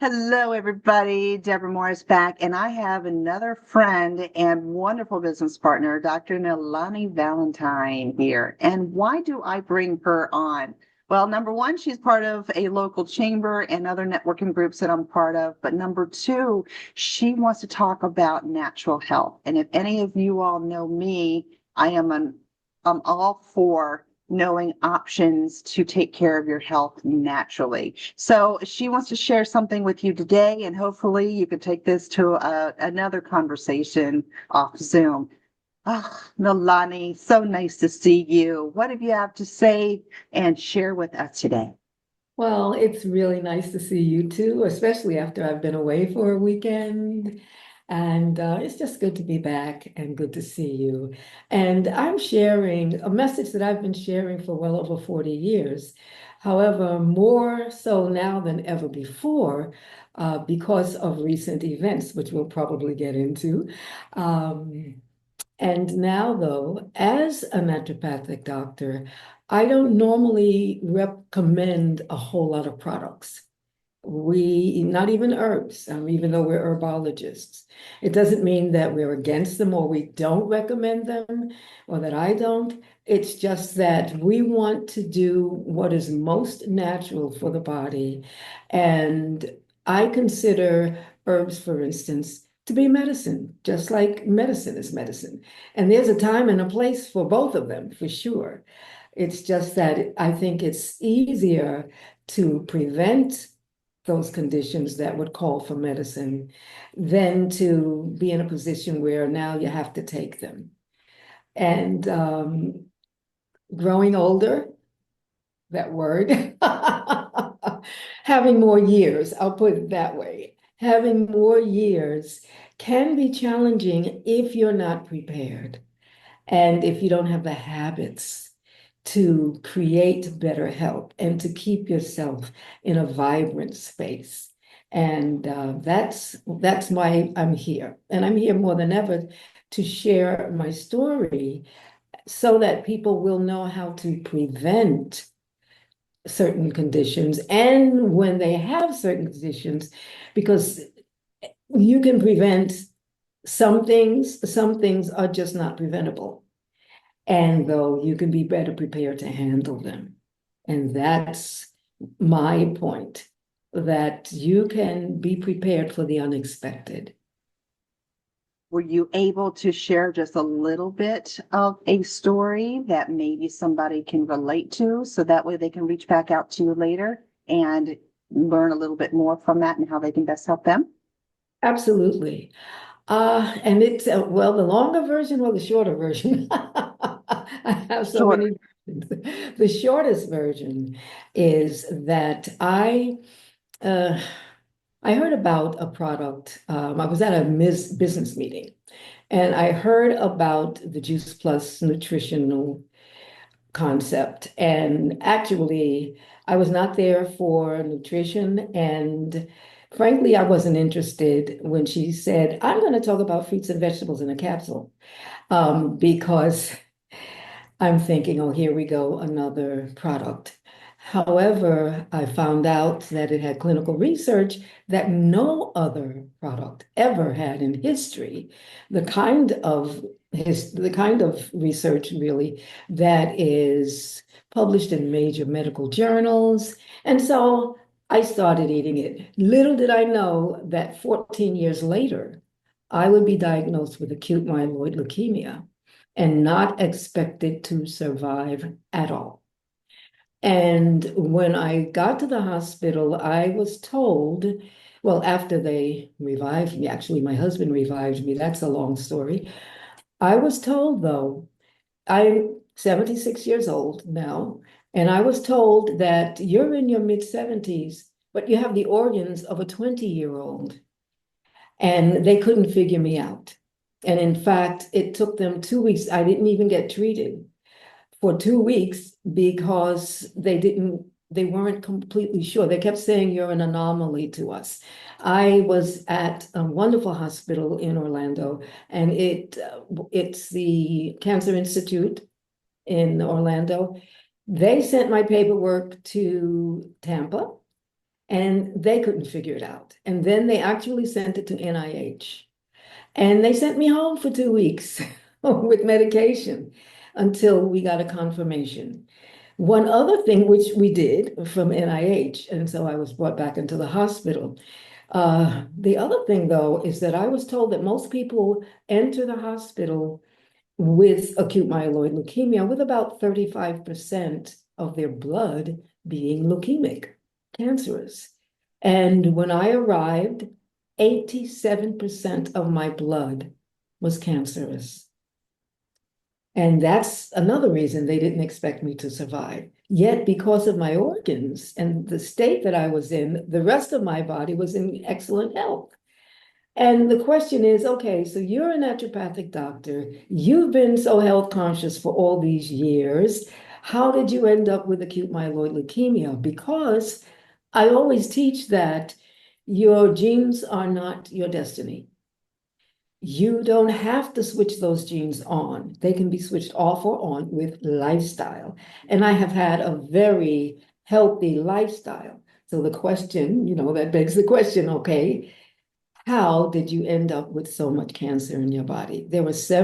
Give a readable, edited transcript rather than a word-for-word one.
Hello, everybody. Deborah Morris back, and I have another friend and wonderful business partner, Dr. Nalani Valentine here. And why do I bring her on? Well, number one, she's part of a local chamber and other networking groups that I'm part of. But number two, she wants to talk about natural health. And if any of you all know me, I'm all for knowing options to take care of your health naturally. So she wants to share something with you today, and hopefully you can take this to another conversation off Zoom. Oh, Nalani, so nice to see you. What have you have to say and share with us today? Well, it's really nice to see you too, especially after I've been away for a weekend. And it's just good to be back and good to see you. And I'm sharing a message that I've been sharing for well over 40 years. However, more so now than ever before, because of recent events, which we'll probably get into. Um, and now, though, as a naturopathic doctor, I don't normally recommend a whole lot of products. Not even herbs, even though we're herbologists. It doesn't mean that we're against them or we don't recommend them or that I don't. It's just that we want to do what is most natural for the body. And I consider herbs, for instance, to be medicine, just like medicine is medicine. And there's a time and a place for both of them, for sure. It's just that I think it's easier to prevent those conditions that would call for medicine than to be in a position where now you have to take them. And growing older, that word, having more years, I'll put it that way. Having more years can be challenging if you're not prepared. And if you don't have the habits to create better health and to keep yourself in a vibrant space. And that's why I'm here. And I'm here more than ever to share my story so that people will know how to prevent certain conditions. And when they have certain conditions, because you can prevent some things are just not preventable. And though you can be better prepared to handle them. And that's my point, that you can be prepared for the unexpected. Were you able to share just a little bit of a story that maybe somebody can relate to so that way they can reach back out to you later and learn a little bit more from that and how they can best help them? Absolutely. And it's well, the longer version or the shorter version. I have so Sure. many versions. The shortest version is that uh, I heard about a product. I was at a business meeting, and I heard about the Juice Plus nutritional concept. And actually, I was not there for nutrition. And frankly, I wasn't interested when she said, I'm going to talk about fruits and vegetables in a capsule, because I'm thinking, oh, here we go, another product. However, I found out that it had clinical research that no other product ever had in history. The kind of research really that is published in major medical journals. And so I started eating it. Little did I know that 14 years later, I would be diagnosed with acute myeloid leukemia and not expected to survive at all. And when I got to the hospital, I was told, well, after they revived me, actually, my husband revived me. That's a long story. I was told, though, I'm 76 years old now, and I was told that you're in your mid 70s, but you have the organs of a 20-year-old. And they couldn't figure me out. And in fact, it took them 2 weeks. I didn't even get treated for 2 weeks because they weren't completely sure. They kept saying you're an anomaly to us. I was at a wonderful hospital in Orlando, and it's the Cancer Institute in Orlando. They sent my paperwork to Tampa, and they couldn't figure it out. And then they actually sent it to NIH. And they sent me home for 2 weeks with medication until we got a confirmation. One other thing which we did from NIH, and so I was brought back into the hospital. The other thing, though, is that I was told that most people enter the hospital with acute myeloid leukemia with about 35% of their blood being leukemic, cancerous. And when I arrived, 87% of my blood was cancerous. And that's another reason they didn't expect me to survive. Yet, because of my organs and the state that I was in, the rest of my body was in excellent health. And the question is, okay, so you're a naturopathic doctor. You've been so health conscious for all these years. How did you end up with acute myeloid leukemia? Because I always teach that your genes are not your destiny. You don't have to switch those genes on. They can be switched off or on with lifestyle. And I have had a very healthy lifestyle. So the question, that begs the question, okay, how did you end up with so much cancer in your body? There were several